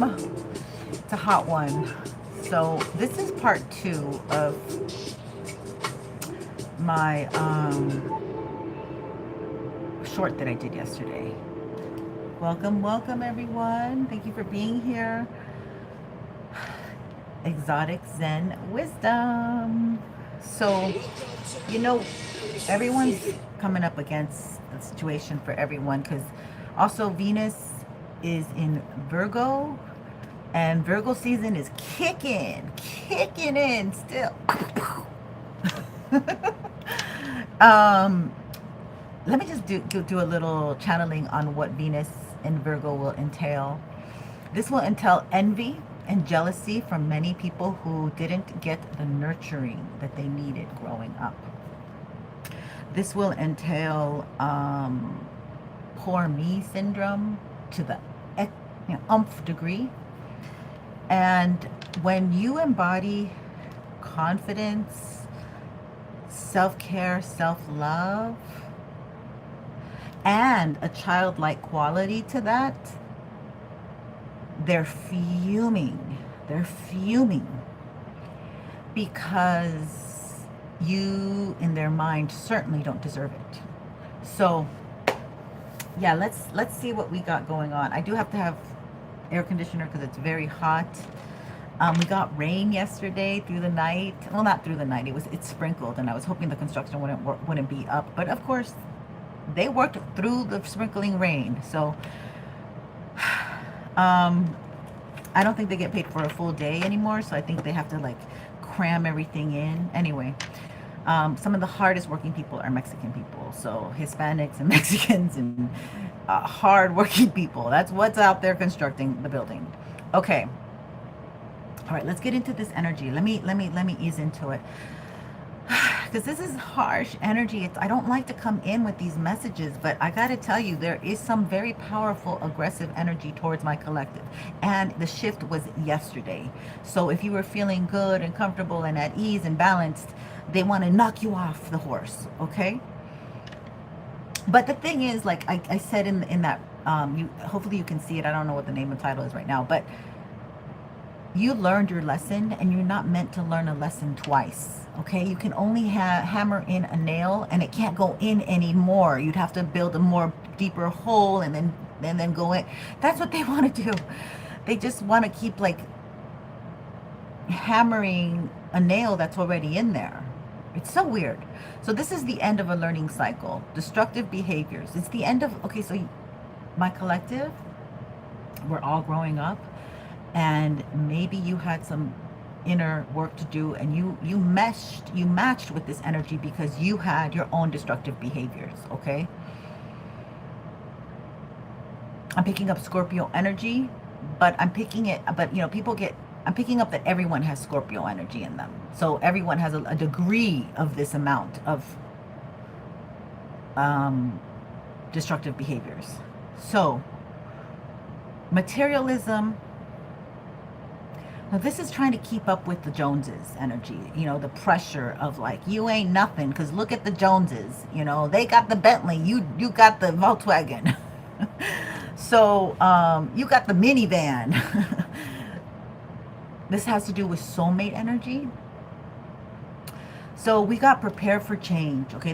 It's a hot one. So this is part 2 of my short that I did yesterday. Welcome, welcome everyone. Thank you for being here. Exotic Zen Wisdom. So, you know, everyone's coming up against the situation for everyone because also Venus is in Virgo, and Virgo season is kicking in still. um, Let me just do a little channeling on what Venus in Virgo will entail. This will entail envy and jealousy from many people who didn't get the nurturing that they needed growing up. This will entail poor me syndrome to the umph degree. And when you embody confidence, self-care, self-love, and a childlike quality to that, they're fuming. They're fuming because you, in their mind, certainly don't deserve it. So, yeah, let's see what we got going on. I do have to have air conditioner because it's very hot. We got rain yesterday through the night. Well, not through the night. It sprinkled, and I was hoping the construction wouldn't be up. But of course, they worked through the sprinkling rain. So, I don't think they get paid for a full day anymore. So I think they have to like cram everything in. Anyway, some of the hardest working people are Mexican people. So Hispanics and Mexicans and hard working people. That's what's out there constructing the building. Okay. All right, let's get into this energy. Let me ease into it. Because this is harsh energy. I don't like to come in with these messages, but I got to tell you, there is some very powerful, aggressive energy towards my collective. And the shift was yesterday. So if you were feeling good and comfortable and at ease and balanced, they want to knock you off the horse, okay? But the thing is, like I said in that, hopefully you can see it. I don't know what the name and title is right now, but you learned your lesson, and you're not meant to learn a lesson twice. Okay, you can only hammer in a nail, and it can't go in anymore. You'd have to build a more deeper hole, and then go in. That's what they want to do. They just want to keep like hammering a nail that's already in there. It's so weird. So this is the end of a learning cycle. Destructive behaviors. It's the end of, okay, so my collective, we're all growing up, and maybe you had some inner work to do, and you matched with this energy because you had your own destructive behaviors. Okay, I'm picking up Scorpio energy, but I'm picking up that everyone has Scorpio energy in them. So everyone has a degree of this amount of destructive behaviors. So materialism. Now this is trying to keep up with the Joneses energy, the pressure of like, you ain't nothing because look at the Joneses, they got the Bentley, you got the Volkswagen. So you got the minivan. This has to do with soulmate energy. So we got prepared for change. Okay,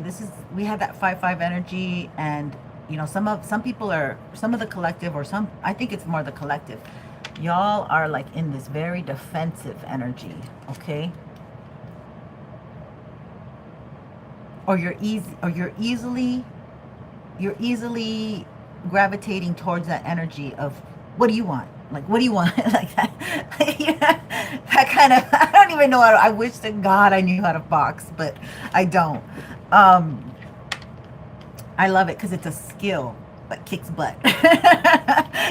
we had that 5-5 energy, and some of the collective, I think it's more the collective. Y'all are like in this very defensive energy, okay? Or you're easily gravitating towards that energy of, what do you want? Like, what do you want? Like that, that kind of, I don't even know I wish to God I knew how to box, but I don't. I love it because it's a skill that kicks butt.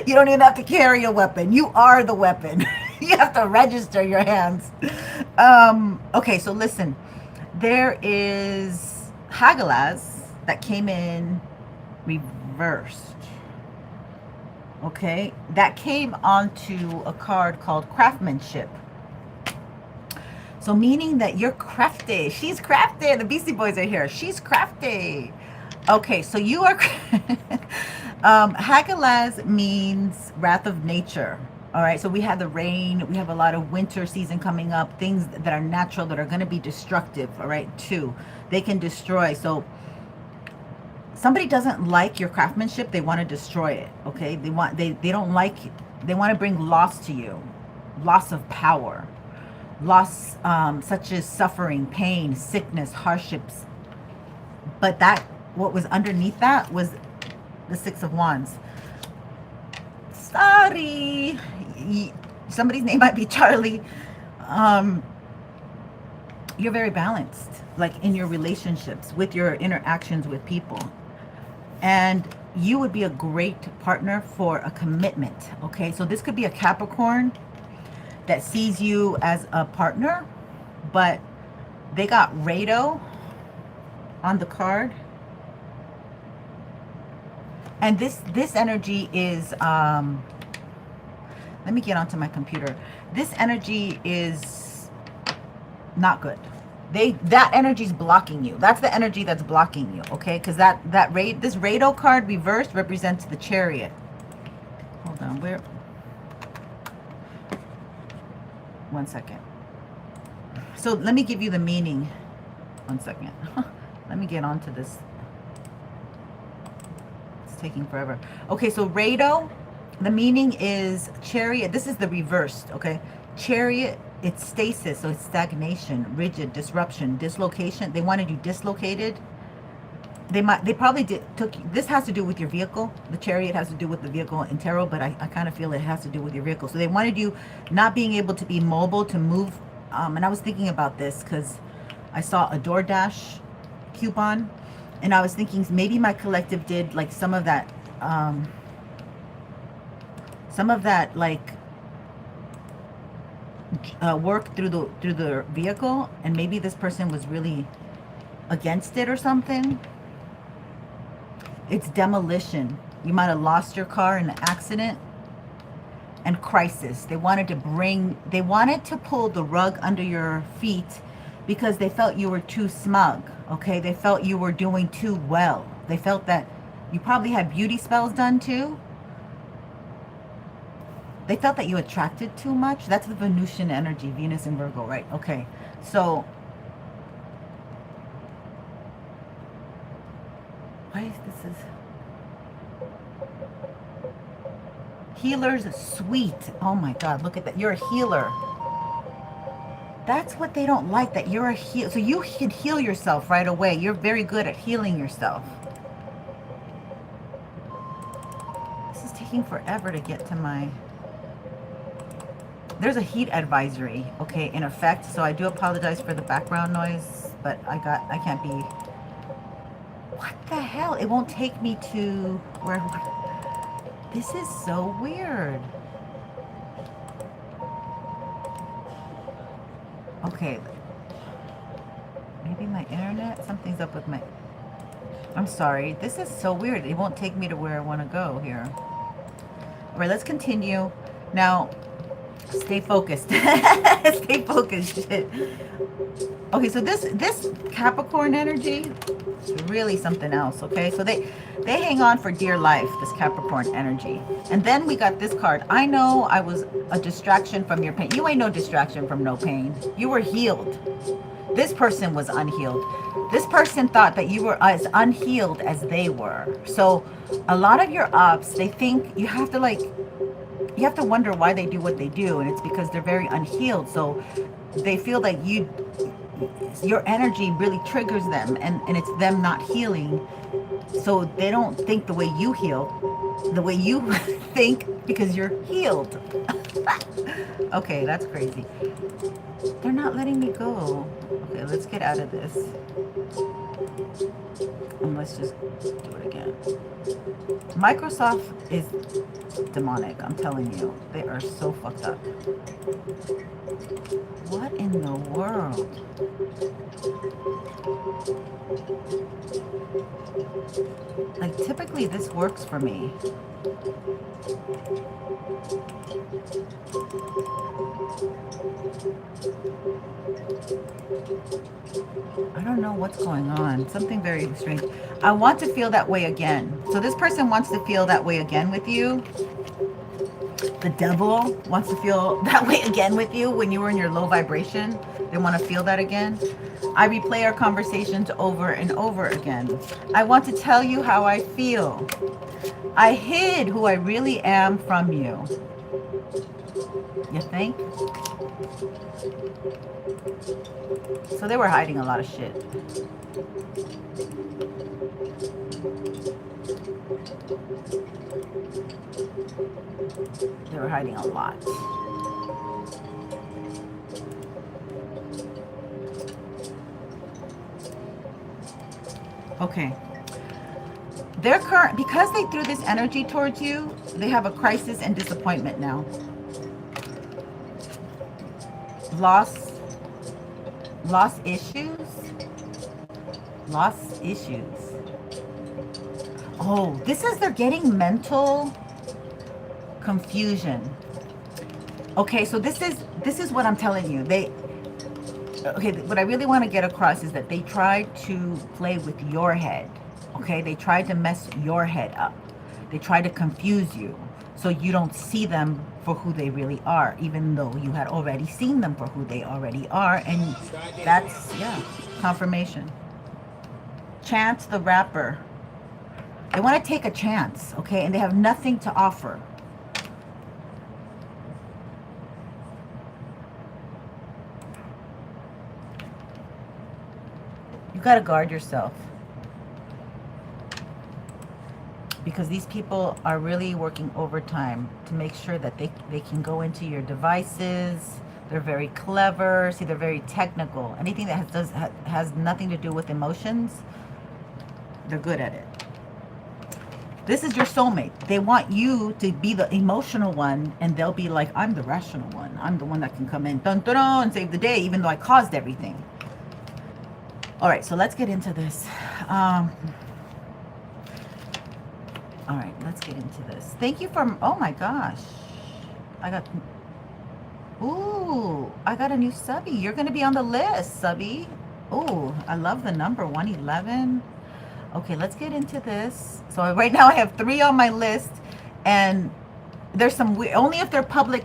You don't even have to carry a weapon. You are the weapon. You have to register your hands. Okay, so listen. There is Hagalaz that came in reversed. Okay, that came onto a card called craftsmanship. So meaning that you're crafty. She's crafty. The Beastie Boys are here. She's crafty. Okay, so you are... Hagalaz means wrath of nature. All right, so we have the rain, we have a lot of winter season coming up, things that are natural that are going to be destructive, all right, too. They can destroy. So somebody doesn't like your craftsmanship, they want to destroy it, okay? They don't like, they want to bring loss to you, loss of power, loss such as suffering, pain, sickness, hardships. But that, what was underneath that was the Six of Wands. Sorry, somebody's name might be Charlie. You're very balanced, like in your relationships, with your interactions with people. And you would be a great partner for a commitment, okay? So this could be a Capricorn that sees you as a partner, but they got Rado on the card. And this energy is, let me get onto my computer. This energy is not good. That energy is blocking you. That's the energy that's blocking you, okay? Because this Rado card reversed represents the Chariot. Hold on, where? One second. So let me give you the meaning. One second. Let me get onto this. Taking forever. Okay, so Rado, the meaning is Chariot. This is the reversed, okay? Chariot, it's stasis, so it's stagnation, rigid, disruption, dislocation. They wanted you dislocated. They probably took, this has to do with your vehicle. The Chariot has to do with the vehicle in tarot, but I kind of feel it has to do with your vehicle. So they wanted you not being able to be mobile, to move. And I was thinking about this because I saw a DoorDash coupon. And I was thinking maybe my collective did like some of that like work through the vehicle, and maybe this person was really against it or something. It's demolition. You might have lost your car in an accident. And crisis. They wanted to pull the rug under your feet because they felt you were too smug, okay? They felt you were doing too well. They felt that you probably had beauty spells done too. They felt that you attracted too much. That's the Venusian energy, Venus and Virgo, right? Okay, so why is this healer's sweet. Oh my God, look at that. You're a healer. That's what they don't like, that you're a healer. So you can heal yourself right away. You're very good at healing yourself. This is taking forever to get to my... There's a heat advisory, okay, in effect. So I do apologize for the background noise, but I can't be... What the hell? It won't take me to where... This is so weird. Okay, maybe my internet, something's up with my, I'm sorry, this is so weird. It won't take me to where I want to go here. All right, let's continue. Now, stay focused. Stay focused. Shit. Okay, so this Capricorn energy is really something else, okay? So they hang on for dear life, this Capricorn energy. And then we got this card. I know I was a distraction from your pain. You ain't no distraction from no pain. You were healed. This person was unhealed. This person thought that you were as unhealed as they were. So a lot of your ups, they think you have to wonder why they do what they do. And it's because they're very unhealed. So they feel that your energy really triggers them, and it's them not healing. So they don't think the way you heal, the way you think, because you're healed. Okay, that's crazy. They're not letting me go. Okay, let's get out of this. And let's just do it again. Microsoft is demonic, I'm telling you. They are so fucked up. What in the world? Like, typically this works for me. I don't know what's going on. Something very strange. I want to feel that way again. So this person wants to feel that way again with you. The the devil wants to feel that way again with you when you were in your low vibration. They want to feel that again. I replay our conversations over and over again. I want to tell you how I feel. I hid who I really am from you. You think? So they were hiding a lot of shit. They were hiding a lot. Okay. They're because they threw this energy towards you, they have a crisis and disappointment now. Loss issues. Oh, this is they're getting mental confusion. Okay, so this is what I'm telling you. What I really want to get across is that they tried to play with your head. Okay, they tried to mess your head up. They tried to confuse you so you don't see them for who they really are, even though you had already seen them for who they already are. And that's, yeah, confirmation. Chance the Rapper. They want to take a chance, okay? And they have nothing to offer. You got to guard yourself. Because these people are really working overtime to make sure that they can go into your devices. They're very clever. See, they're very technical. Anything that has nothing to do with emotions, they're good at it. This is your soulmate. They want you to be the emotional one, and they'll be like, I'm the rational one. I'm the one that can come in, dun, dun, dun, and save the day, even though I caused everything. All right, so let's get into this. All right, let's get into this. Thank you for, oh my gosh. I got a new subby. You're going to be on the list, subby. Ooh, I love the number 111. Okay, let's get into this. So right now I have 3 on my list, and there's some only if they're public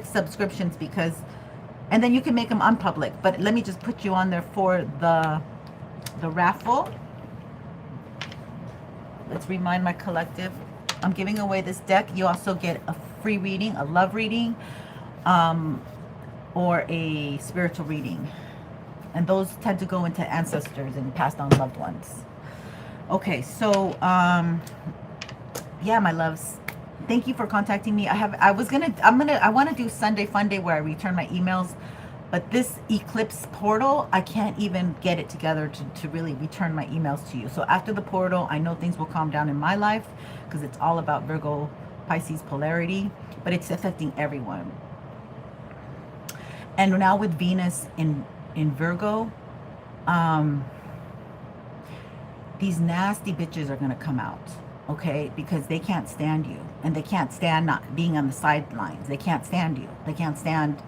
subscriptions, because, and then you can make them unpublic. But let me just put you on there for the raffle. Let's remind my collective. I'm giving away this deck. You also get a free reading, a love reading, or a spiritual reading. And those tend to go into ancestors and passed on loved ones. Okay, so yeah, my loves, thank you for contacting me. I want to do Sunday Fun Day where I return my emails, but this eclipse portal, I can't even get it together to really return my emails to you. So after the portal, I know things will calm down in my life, because it's all about Virgo Pisces polarity, but it's affecting everyone. And now with Venus in Virgo, these nasty bitches are going to come out, okay? Because they can't stand you, and they can't stand not being on the sidelines. They can't stand you. They can't stand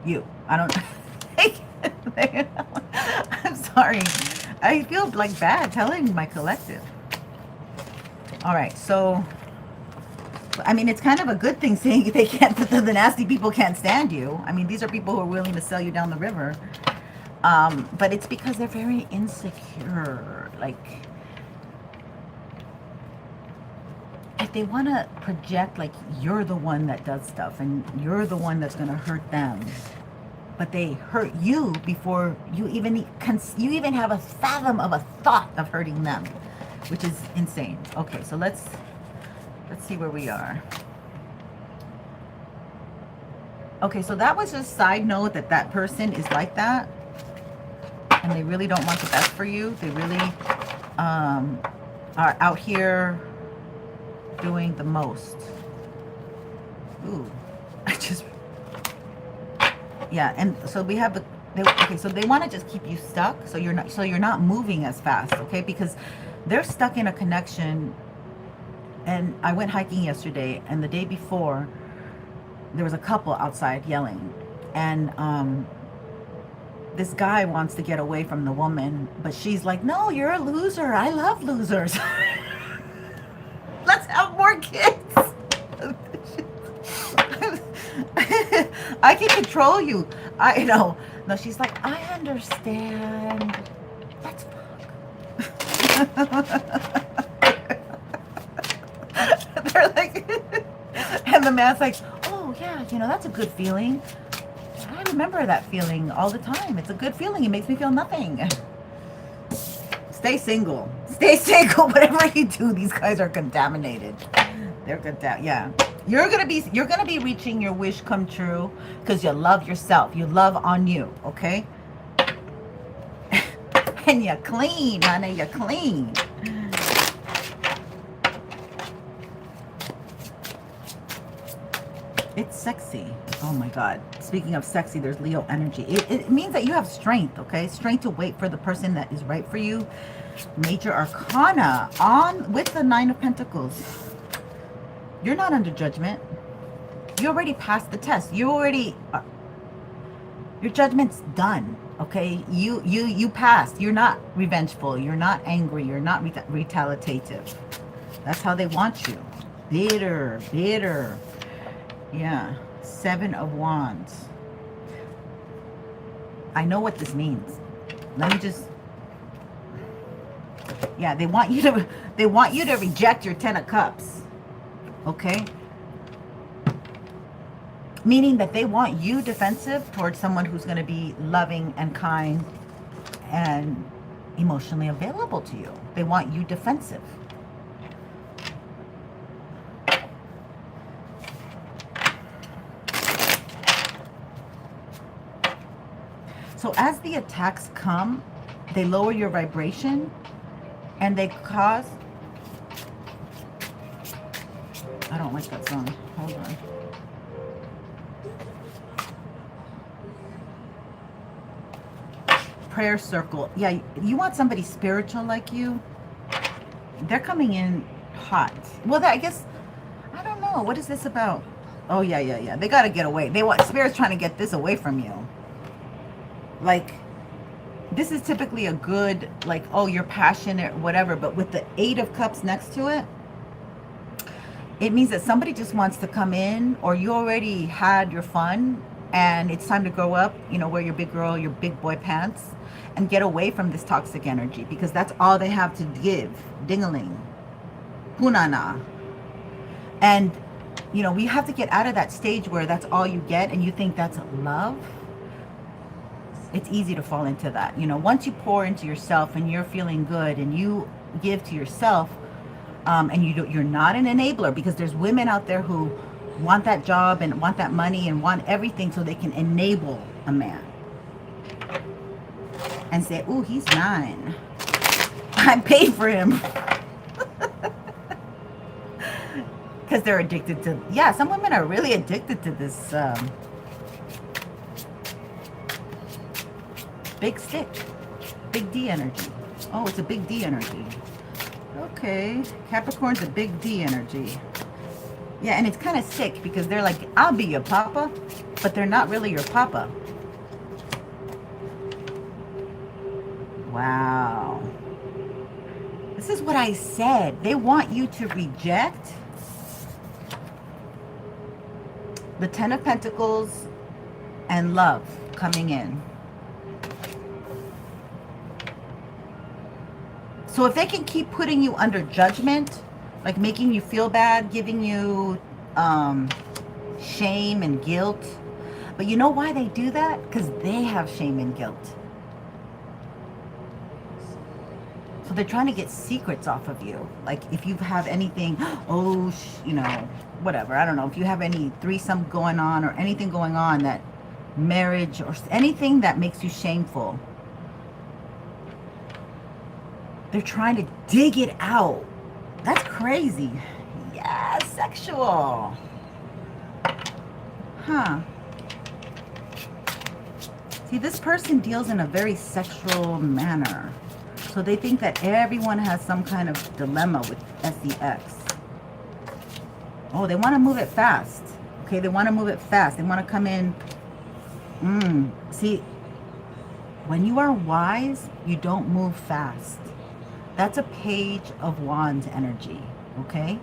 you. I don't I'm sorry. I feel like bad telling my collective. All right, so I mean, it's kind of a good thing saying they can't, the nasty people can't stand you. I mean, these are people who are willing to sell you down the river. But it's because they're very insecure. Like, if they want to project like you're the one that does stuff and you're the one that's going to hurt them, but they hurt you before you even have a fathom of a thought of hurting them, which is insane. Okay, so let's see where we are. Okay, so that was just a side note that person is like that, and they really don't want the best for you. They really are out here doing the most. Ooh, yeah, and so we have okay, so they want to just keep you stuck, so you're not moving as fast, okay? Because they're stuck in a connection. And I went hiking yesterday, and the day before, there was a couple outside yelling, and this guy wants to get away from the woman, but she's like, "No, you're a loser. I love losers. Let's have more kids." I can control you. I know. No, she's like, I understand. Let's fuck. They're like, and the man's like, oh yeah, you know, that's a good feeling. I remember that feeling all the time. It's a good feeling. It makes me feel nothing. Stay single. Stay single. Whatever you do, these guys are contaminated. They're yeah. You're gonna be reaching your wish come true because you love yourself. You love on you, okay? And you're clean, honey. You're clean. It's sexy. Oh my God. Speaking of sexy, there's Leo energy. It means that you have strength, okay? Strength to wait for the person that is right for you. Major Arcana on with the Nine of Pentacles. You're not under judgment. You already passed the test. You already, your judgment's done, okay? You passed. You're not revengeful. You're not angry. You're not retaliative. That's how they want you. Bitter, bitter. Yeah, 7 of Wands. I know what this means. Let me just, yeah, they want you to reject your 10 of Cups. Okay? Meaning that they want you defensive towards someone who's going to be loving and kind and emotionally available to you. They want you defensive. So as the attacks come, they lower your vibration and they cause... I don't like that song. Hold on. Prayer circle. Yeah, you want somebody spiritual like you? They're coming in hot. Well, I guess, I don't know. What is this about? Oh, yeah. They got to get away. They want... Spirit's trying to get this away from you. Like, this is typically a good, like, oh, you're passionate, whatever. But with the 8 of Cups next to it, it means that somebody just wants to come in, or you already had your fun and it's time to grow up, you know, wear your big girl, your big boy pants and get away from this toxic energy, because that's all they have to give. Ding-a-ling. Punana. And, you know, we have to get out of that stage where that's all you get and you think that's love. It's easy to fall into that. You know, once you pour into yourself and you're feeling good and you give to yourself, and you're not an enabler, because there's women out there who want that job and want that money and want everything so they can enable a man and say, ooh, he's mine. I paid for him. Because they're addicted to, yeah, some women are really addicted to this big stick, big D energy. Oh, it's a big D energy. Okay, Capricorn's a big D energy. Yeah, and it's kind of sick because they're like, I'll be your papa, but they're not really your papa. Wow. This is what I said. They want you to reject the 10 of Pentacles and love coming in. So if they can keep putting you under judgment, like making you feel bad, giving you shame and guilt. But you know why they do that? Because they have shame and guilt. So they're trying to get secrets off of you. Like if you have anything, oh, you know, whatever. I don't know. If you have any threesome going on or anything going on, that marriage or anything that makes you shameful, they're trying to dig it out. That's crazy. Yeah, sexual. Huh. See, this person deals in a very sexual manner. So they think that everyone has some kind of dilemma with sex. Oh, they want to move it fast. Okay, they want to move it fast. They want to come in. See, when you are wise, you don't move fast. That's a Page of Wands energy, okay?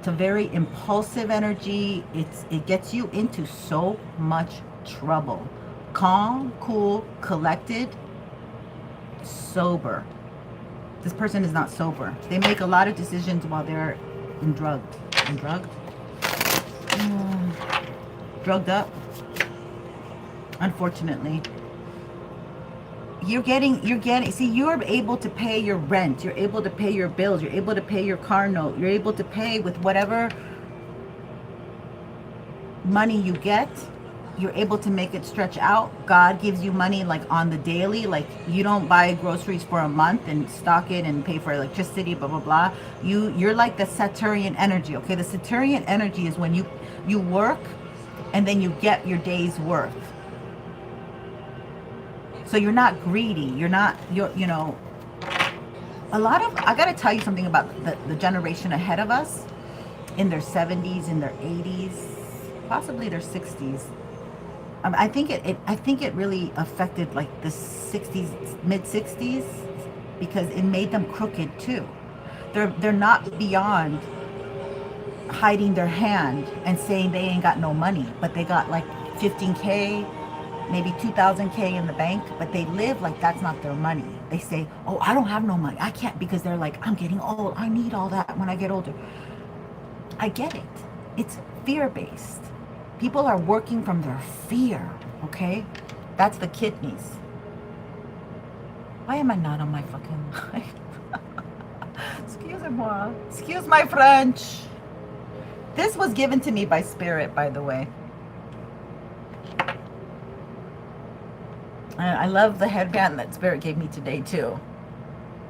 It's a very impulsive energy. It gets you into so much trouble. Calm, cool, collected, sober. This person is not sober. They make a lot of decisions while they're drugged. Drugged? Drugged up. Unfortunately. You're getting, see, you're able to pay your rent. You're able to pay your bills. You're able to pay your car note. You're able to pay with whatever money you get. You're able to make it stretch out. God gives you money like on the daily. Like you don't buy groceries for a month and stock it and pay for electricity, blah, blah, blah. You're like the Saturnian energy, okay? The Saturnian energy is when you work and then you get your day's worth. So you're not greedy. You're you know, a lot of, I got to tell you something about the generation ahead of us in their 70s, in their 80s, possibly their 60s. I think it really affected like the 60s, mid 60s, because it made them crooked too. They're not beyond hiding their hand and saying they ain't got no money, but they got like 15K, maybe 2,000K in the bank, but they live like that's not their money. They say, oh, I don't have no money. I can't, because they're like, I'm getting old. I need all that when I get older. I get it. It's fear-based. People are working from their fear, okay? That's the kidneys. Why am I not on my fucking life? Excusez-moi. Excuse my French. This was given to me by Spirit, by the way. I love the headband that Spirit gave me today, too.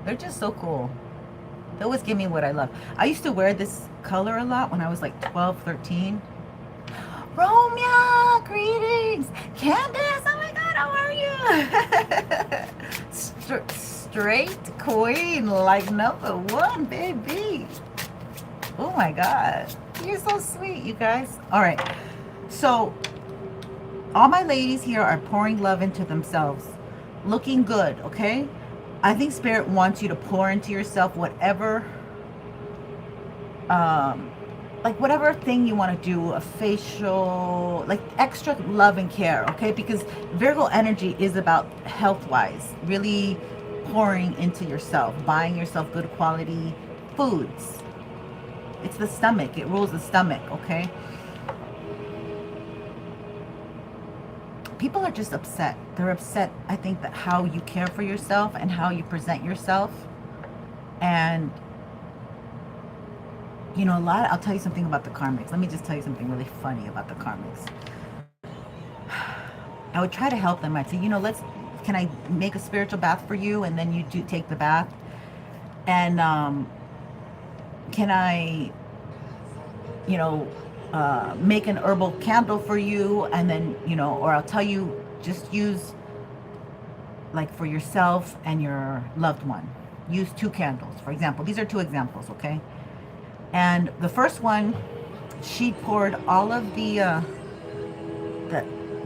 They're just so cool. They always give me what I love. I used to wear this color a lot when I was like 12, 13. Romeo, greetings. Candace, oh my God, how are you? Straight queen, like number one, baby. Oh my God. You're so sweet, you guys. All right. So, all my ladies here are pouring love into themselves. Looking good, okay? I think Spirit wants you to pour into yourself whatever, like whatever thing you want to do, a facial, like extra love and care, okay? Because Virgo energy is about health-wise, really pouring into yourself, buying yourself good quality foods. It's the stomach. It rules the stomach, okay? People are just upset. They're upset, I think, that how you care for yourself and how you present yourself. And, you know, I'll tell you something about the karmics. Let me just tell you something really funny about the karmics. I would try to help them. I'd say, you know, can I make a spiritual bath for you? And then you do take the bath. And can I, you know, make an herbal candle for you, and then, you know, or I'll tell you, just use, like for yourself and your loved one, use 2 candles, for example. These are 2 examples, okay? And the first one, she poured all of the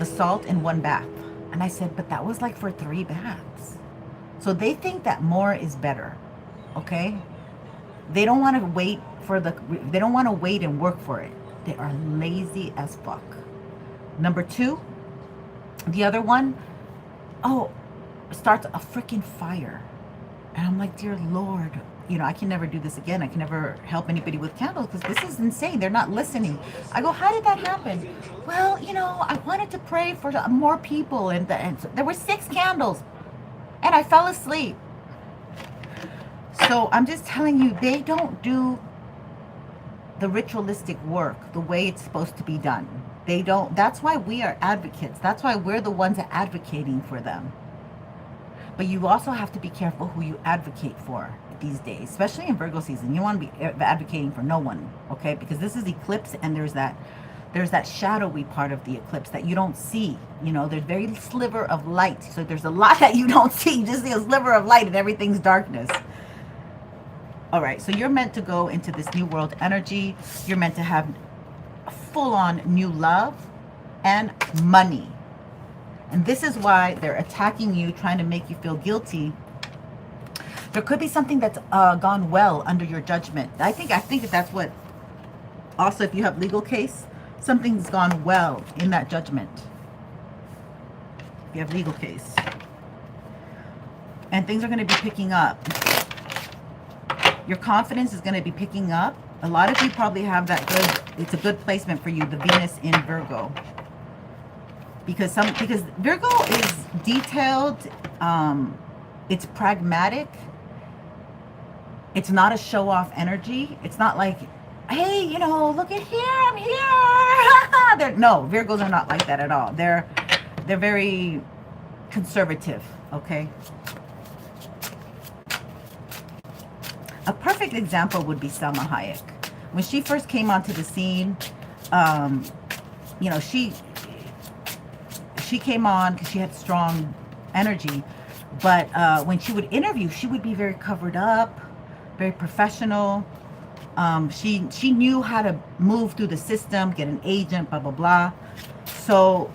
salt in 1 bath. And I said, but that was like for 3 baths. So they think that more is better, okay? They don't want to wait they don't want to wait and work for it. They are lazy as fuck. Number 2, the other one, starts a freaking fire. And I'm like, dear Lord, you know, I can never do this again. I can never help anybody with candles because this is insane. They're not listening. I go, how did that happen? Well, you know, I wanted to pray for more people. And there were 6 candles. And I fell asleep. So I'm just telling you, they don't do the ritualistic work the way it's supposed to be done. They don't. That's why we are advocates. That's why we're the ones advocating for them. But you also have to be careful who you advocate for these days, especially in Virgo season. You want to be advocating for no one, okay? Because this is eclipse, and there's that shadowy part of the eclipse that you don't see. You know, there's very sliver of light. So there's a lot that you don't see. You just see a sliver of light and everything's darkness. All right, so you're meant to go into this new world energy. You're meant to have full-on new love and money. And this is why they're attacking you, trying to make you feel guilty. There could be something that's gone well under your judgment. I think that's what Also, if you have legal case, something's gone well in that judgment. If you have legal case. And things are going to be picking up. Your confidence is going to be picking up. A lot of you probably have that good, it's a good placement for you, the Venus in Virgo. Because Virgo is detailed, it's pragmatic. It's not a show-off energy. It's not like, hey, you know, look at here, I'm here. No, Virgos are not like that at all. They're very conservative, okay? A perfect example would be Selma Hayek. When she first came onto the scene, you know, she came on because she had strong energy, but when she would interview, she would be very covered up, very professional. She knew how to move through the system, get an agent, blah, blah, blah. So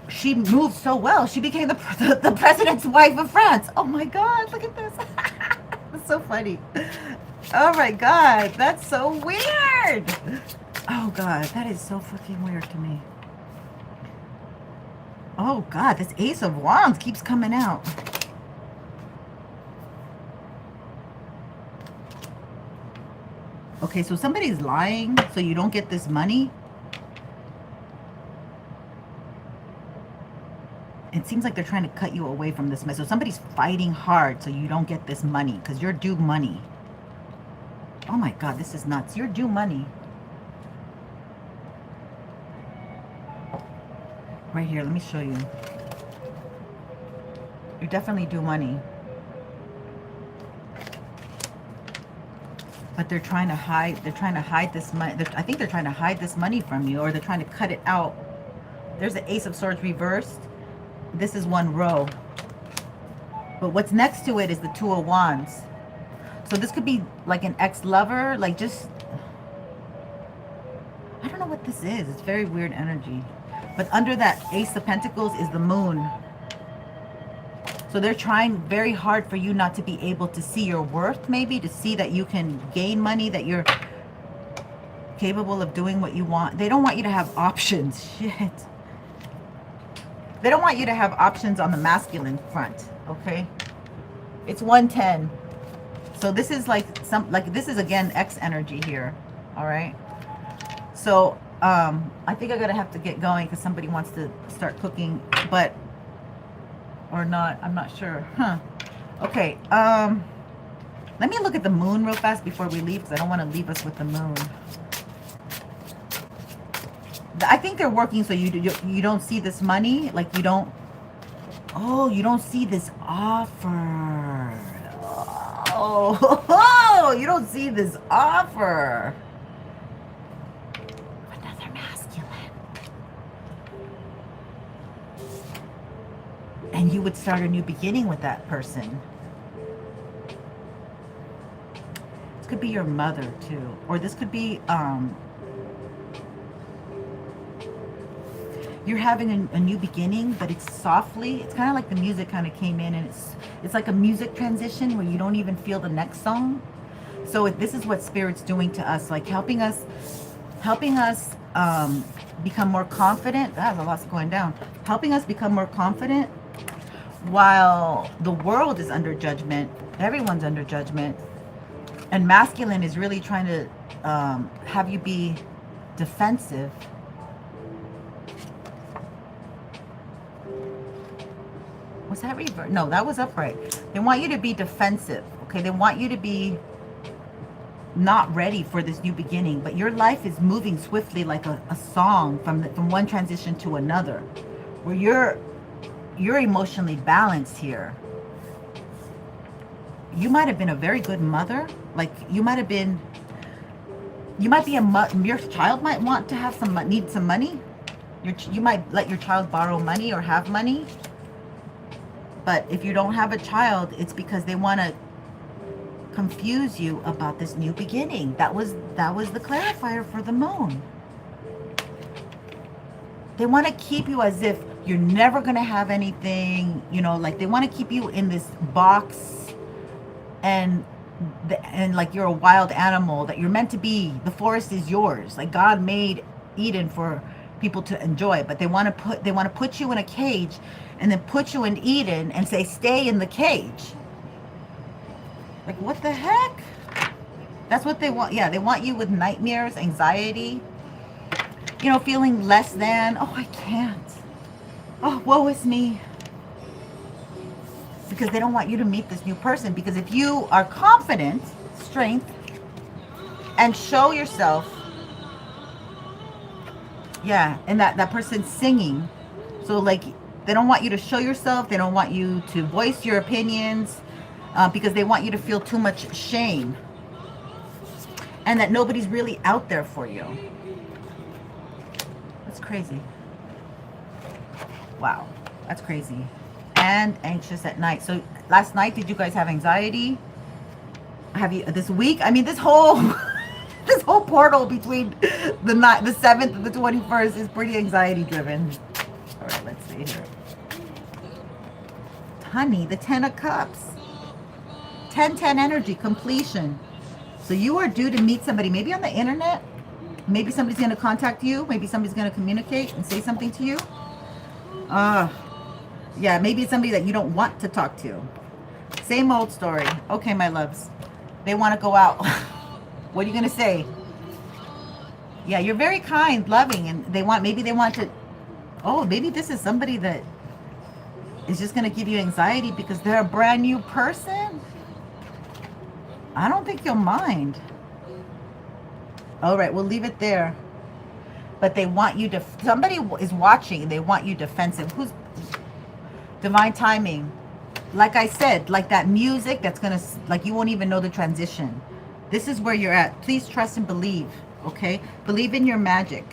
she moved so well. She became the president's wife of France. Oh my God, look at this. That's so funny. Oh my God, that's so weird. Oh God, that is so fucking weird to me. Oh God, this Ace of Wands keeps coming out. Okay, so somebody's lying so you don't get this money. It seems like they're trying to cut you away from this mess. So somebody's fighting hard so you don't get this money because you're due money. Oh my God, this is nuts. You're due money. Right here, let me show you. You're definitely due money. But they're trying to hide this money. I think they're trying to hide this money from you, or they're trying to cut it out. There's the Ace of Swords reversed. This is one row. But what's next to it is the Two of Wands. So this could be like an ex-lover, like just, I don't know what this is. It's very weird energy. But under that Ace of Pentacles is the Moon. So they're trying very hard for you not to be able to see your worth, maybe, to see that you can gain money, that you're capable of doing what you want. They don't want you to have options. Shit. They don't want you to have options on the masculine front, okay? It's 110. So this is like this is again X energy here, all right? So I think I'm gonna have to get going because somebody wants to start cooking, but or not, I'm not sure. Huh. Okay, let me look at the moon real fast before we leave because I don't want to leave us with the moon. I think they're working so you don't see this money, like you don't, oh, you don't see this offer. Oh, you don't see this offer. Another masculine. And you would start a new beginning with that person. This could be your mother too, or this could be you're having a new beginning, but it's softly. It's kind of like the music kind of came in, and it's like a music transition where you don't even feel the next song. So this is what Spirit's doing to us, like helping us become more confident. That's a lot's going down. Helping us become more confident while the world is under judgment. Everyone's under judgment, and masculine is really trying to have you be defensive. Was that reverse? No, that was upright. They want you to be defensive, okay? They want you to be not ready for this new beginning, but your life is moving swiftly like a song from one transition to another, where you're emotionally balanced here. You might have been a very good mother. Like you might be your child might want to have need some money. You might let your child borrow money or have money. But if you don't have a child, it's because they want to confuse you about this new beginning. That was the clarifier for the moon. They want to keep you as if you're never going to have anything, you know, like they want to keep you in this box. And and like you're a wild animal, that you're meant to be. The forest is yours. Like God made Eden for people to enjoy, but they want to put you in a cage and then put you in Eden and say stay in the cage. Like what the heck? That's what they want. Yeah, they want you with nightmares, anxiety, you know, feeling less than. Oh, I can't. Oh, woe is me. Because they don't want you to meet this new person. Because if you are confident, strength, and show yourself, yeah, and that person's singing. So like, they don't want you to show yourself. They don't want you to voice your opinions because they want you to feel too much shame. And that nobody's really out there for you. That's crazy. Wow, that's crazy. And anxious at night. So last night, did you guys have anxiety? Have you this week? I mean, this whole this whole portal between the 7th and the 21st is pretty anxiety driven. All right, let's see here. Honey, the 10 of Cups. 10-10 energy, completion. So you are due to meet somebody, maybe on the internet. Maybe somebody's going to contact you. Maybe somebody's going to communicate and say something to you. Yeah, maybe it's somebody that you don't want to talk to. Same old story. Okay, my loves. They want to go out. What are you going to say? Yeah, you're very kind, loving, and maybe they want to, oh, maybe this is somebody that is just going to give you anxiety because they're a brand new person. I don't think you'll mind. All right, we'll leave it there. But they want you to, somebody is watching, they want you defensive. Who's divine timing? Like I said, like that music that's going to, like you won't even know the transition. This is where you're at. Please trust and believe, okay? Believe in your magic.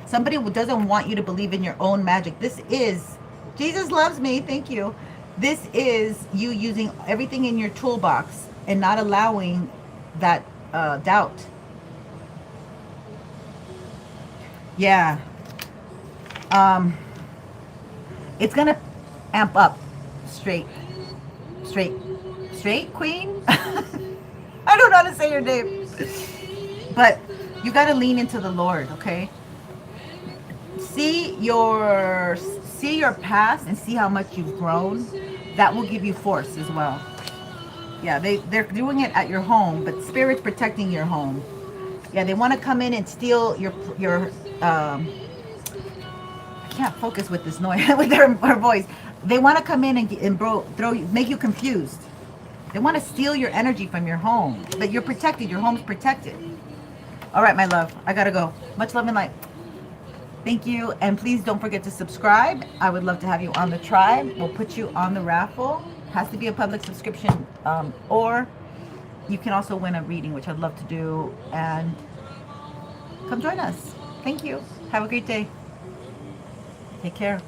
Somebody who doesn't want you to believe in your own magic. This is, Jesus loves me, thank you. This is you using everything in your toolbox and not allowing that doubt. Yeah. It's going to amp up. Straight queen. I don't know how to say your name. But you got to lean into the Lord, okay? See your past and see how much you've grown. That will give you force as well. Yeah, they're doing it at your home, but Spirit's protecting your home. Yeah, they want to come in and steal your I can't focus with this noise, with her voice. They want to come in and make you confused. They want to steal your energy from your home, but you're protected. Your home's protected. All right, my love, I gotta go. Much love and light. Thank you, and please don't forget to subscribe. I would love to have you on the tribe. We'll put you on the raffle. Has to be a public subscription, or you can also win a reading, which I'd love to do. And come join us. Thank you. Have a great day. Take care.